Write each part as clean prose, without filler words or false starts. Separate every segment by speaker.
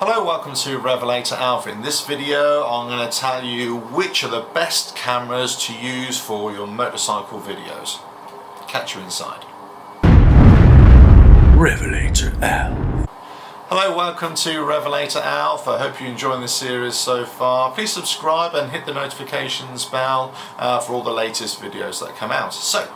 Speaker 1: Hello, welcome to RevelatorAlf. In this video I'm going to tell you which are the best cameras to use for your motorcycle videos. Catch you inside. RevelatorAlf. Hello, welcome to RevelatorAlf. I hope you're enjoying this series so far. Please subscribe and hit the notifications bell for all the latest videos that come out. So,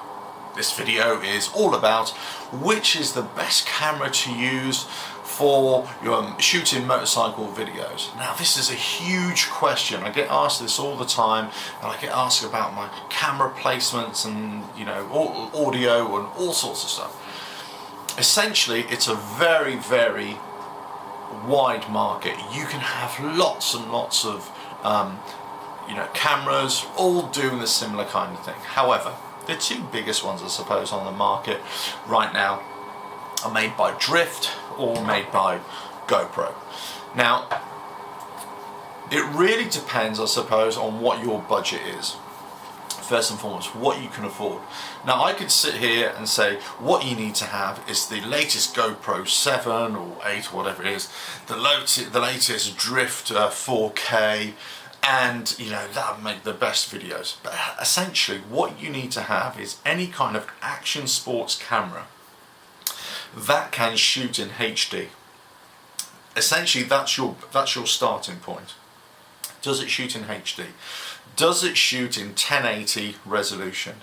Speaker 1: this video is all about which is the best camera to use for your shooting motorcycle videos. Now, this is a huge question. I get asked this all the time, and I get asked about my camera placements and, you know, audio and all sorts of stuff. Essentially, it's a very, very wide market. You can have lots and lots of cameras all doing the similar kind of thing. However, the two biggest ones, I suppose, on the market right now are made by Drift or made by GoPro. Now, it really depends, I suppose, on what your budget is. First and foremost, what you can afford. Now, I could sit here and say what you need to have is the latest GoPro 7 or 8 or whatever it is, the latest Drift 4K, and that would make the best videos. But essentially what you need to have is any kind of action sports camera that can shoot in HD. Essentially that's your starting point. Does it shoot in HD? Does it shoot in 1080 resolution?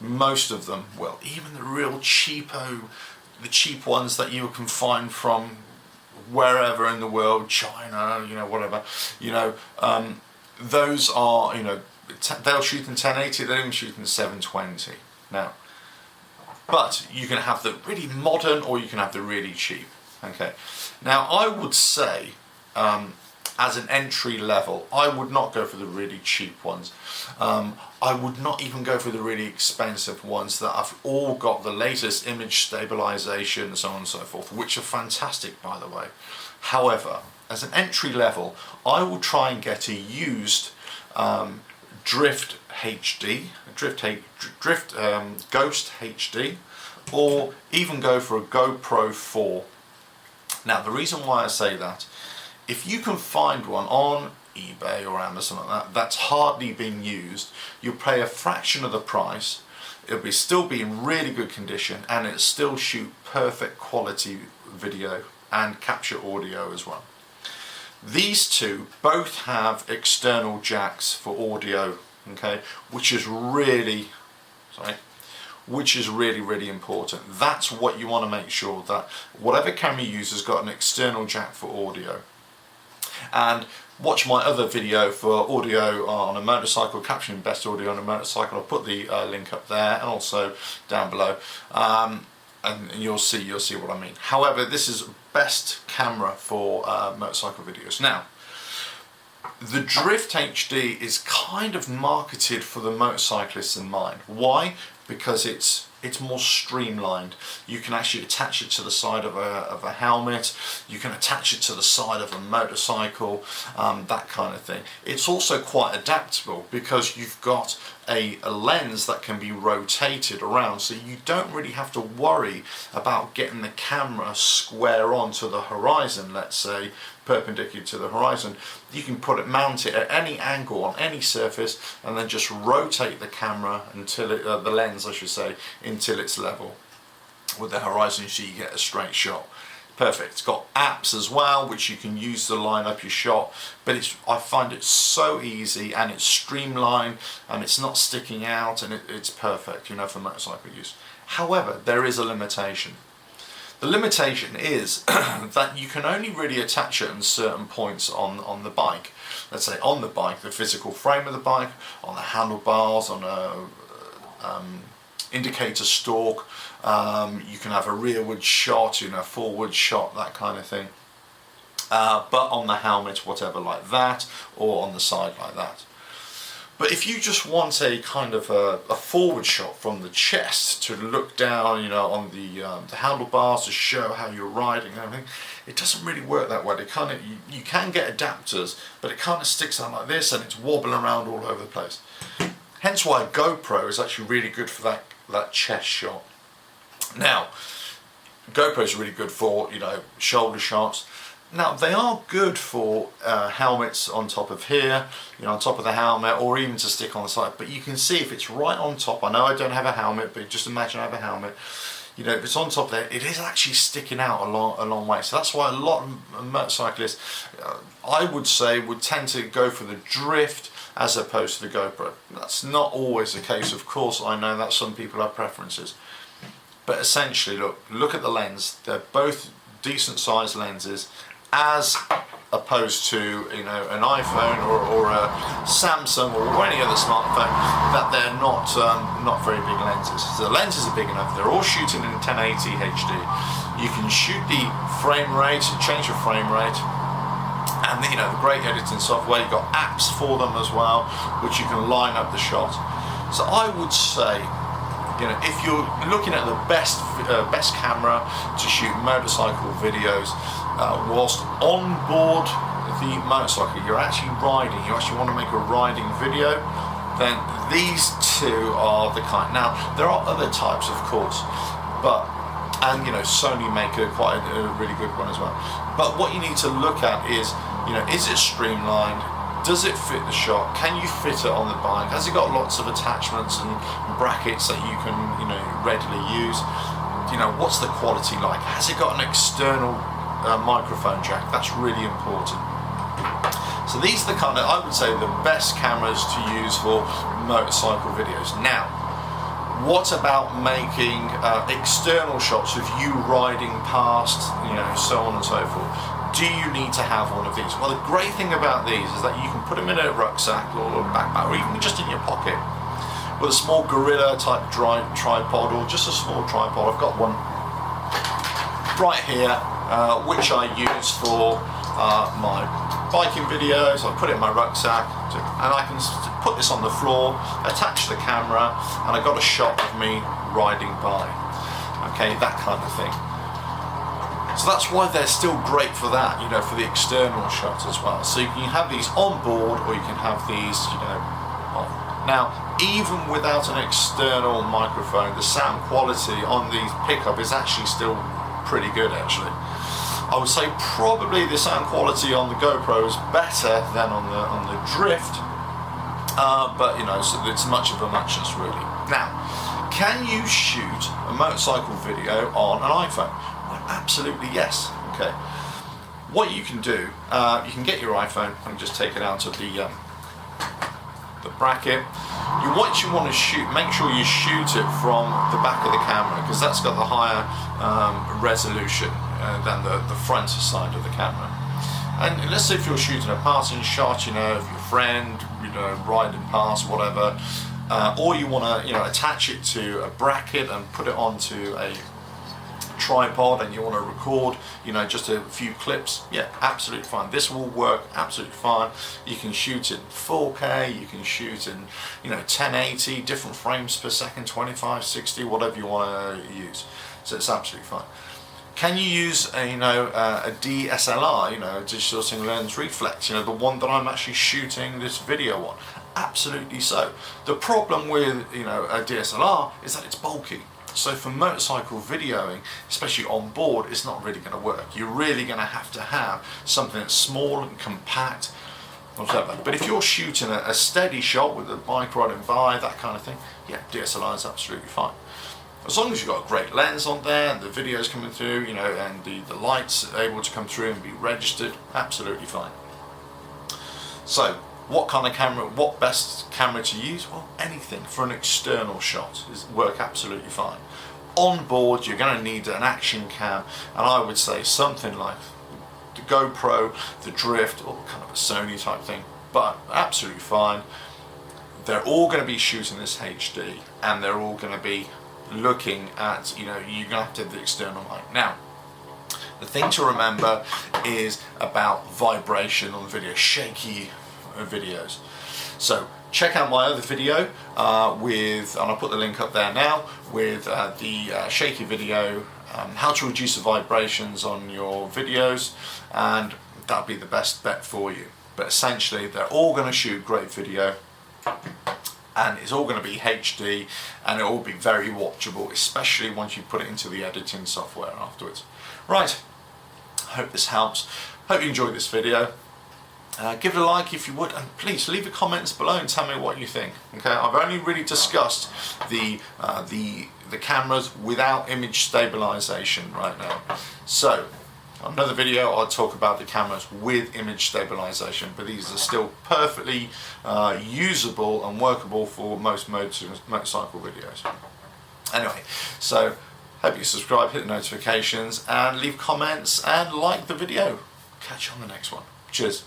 Speaker 1: Most of them will. Even the real cheap ones that you can find from wherever in the world, China, whatever, those are, they'll shoot in 1080, they'll even shoot in 720. Now, but you can have the really modern or you can have the really cheap. Okay. Now, I would say, as an entry level, I would not go for the really cheap ones. I would not even go for the really expensive ones that have all got the latest image stabilization and so on and so forth, which are fantastic, by the way. However, as an entry level, I will try and get a used Drift HD, Drift Ghost HD, or even go for a GoPro 4. Now, the reason why I say that, if you can find one on eBay or Amazon like that, that's hardly been used, you'll pay a fraction of the price, it'll still be in really good condition, and it'll still shoot perfect quality video and capture audio as well. These two both have external jacks for audio, okay, which is really important. That's what you want to make sure, that whatever camera you use has got an external jack for audio. And watch my other video for audio on a motorcycle, capturing best audio on a motorcycle. I'll put the link up there and also down below, and you'll see what I mean. However, this is best camera for motorcycle videos. Now, the Drift HD is kind of marketed for the motorcyclists in mind. Why? Because it's more streamlined. You can actually attach it to the side of a helmet, you can attach it to the side of a motorcycle, that kind of thing. It's also quite adaptable because you've got a lens that can be rotated around, so you don't really have to worry about getting the camera square onto the horizon, let's say perpendicular to the horizon. You can mount it at any angle on any surface and then just rotate the camera until the lens, I should say, until it's level with the horizon, so you get a straight shot. Perfect. It's got apps as well which you can use to line up your shot, but I find it so easy and it's streamlined and it's not sticking out, and it's perfect, for motorcycle use. However, there is a limitation. The limitation is that you can only really attach it in certain points on the bike. Let's say on the bike, the physical frame of the bike, on the handlebars, on a indicator stalk. You can have a rearward shot, forward shot, that kind of thing. But on the helmet, whatever, like that, or on the side like that. But if you just want a kind of a forward shot from the chest to look down, on the handlebars to show how you're riding and everything, it doesn't really work that way. You can get adapters, but it kind of sticks out like this and it's wobbling around all over the place. Hence why GoPro is actually really good for that chest shot. Now, GoPro is really good for shoulder shots. Now they are good for helmets on top of here, you know, on top of the helmet, or even to stick on the side. But you can see if it's right on top, I know I don't have a helmet, but just imagine I have a helmet. You know, if it's on top there, it is actually sticking out a long way. So that's why a lot of motorcyclists, I would say, would tend to go for the drift as opposed to the GoPro. That's not always the case, of course. I know that some people have preferences, but essentially, look at the lens. They're both decent sized lenses, as opposed to, you know, an iPhone or a Samsung or any other smartphone, that they're not very big lenses. So the lenses are big enough. They're all shooting in 1080 HD. You can shoot the frame rate and change the frame rate, and you know, the great editing software. You've got apps for them as well, which you can line up the shot. So I would say, you know, if you're looking at the best camera to shoot motorcycle videos, whilst on board the motorcycle, you're actually riding, you actually want to make a riding video, then these two are the kind. Now there are other types, of course, but, and you know, Sony make a really good one as well. But what you need to look at is, you know, is it streamlined? Does it fit the shot? Can you fit it on the bike? Has it got lots of attachments and brackets that you can, you know, readily use? You know, what's the quality like? Has it got an external microphone jack? That's really important. So these are the kind of, I would say, the best cameras to use for motorcycle videos. Now, what about making external shots of you riding past, you know, so on and so forth? Do you need to have one of these? Well, the great thing about these is that you can put them in a rucksack or a backpack, or even just in your pocket with a small gorilla type tripod, or just a small tripod. I've got one right here, which I use for my biking videos. I put it in my rucksack, and I can put this on the floor, attach the camera, and I got a shot of me riding by. Okay, that kind of thing. So that's why they're still great for that, you know, for the external shot as well. So you can have these on board, or you can have these, you know, off. Now, even without an external microphone, the sound quality on the pickup is actually still pretty good, actually. I would say probably the sound quality on the GoPro is better than on the drift, but you know, so it's much of a muchness really. Now, can you shoot a motorcycle video on an iPhone? Absolutely yes. Okay. What you can do, you can get your iPhone and just take it out of the bracket. What you want to shoot, make sure you shoot it from the back of the camera, because that's got the higher resolution than the front side of the camera. And let's say if you're shooting a passing shot, you know, of your friend, you know, riding past, whatever, or you want to, you know, attach it to a bracket and put it onto a tripod, and you want to record, you know, just a few clips, yeah, absolutely fine. This will work absolutely fine. You can shoot in 4K, you can shoot in, you know, 1080, different frames per second, 25, 60, whatever you want to use. So it's absolutely fine. Can you use a, you know, a DSLR, you know, a digital single lens reflex, you know, the one that I'm actually shooting this video on? Absolutely so. The problem with, you know, a DSLR is that it's bulky. So for motorcycle videoing, especially on board, it's not really going to work. You're really going to have something that's small and compact, whatever. But if you're shooting a steady shot with a bike riding by, that kind of thing, yeah, DSLR is absolutely fine. As long as you've got a great lens on there and the video's coming through, you know, and the lights are able to come through and be registered, absolutely fine. So, what kind of camera, what best camera to use? Well, anything for an external shot work absolutely fine. On board, you're going to need an action cam, and I would say something like the GoPro, the Drift, or kind of a Sony type thing, but absolutely fine. They're all going to be shooting this HD, and they're all going to be looking at, you know, you're going to have to have the external mic. Now, the thing to remember is about vibration on video, shaky videos. So check out my other video and I'll put the link up there now, with the shaky video, how to reduce the vibrations on your videos, and that'll be the best bet for you. But essentially they're all going to shoot great video, and it's all going to be HD, and it'll all be very watchable, especially once you put it into the editing software afterwards. Right, I hope this helps. hope you enjoyed this video. Give it a like if you would, and please leave your comments below and tell me what you think. Okay, I've only really discussed the cameras without image stabilization right now. So another video I'll talk about the cameras with image stabilization, but these are still perfectly usable and workable for most motorcycle videos. Anyway, so hope you subscribe, hit the notifications, and leave comments and like the video. Catch you on the next one. Cheers.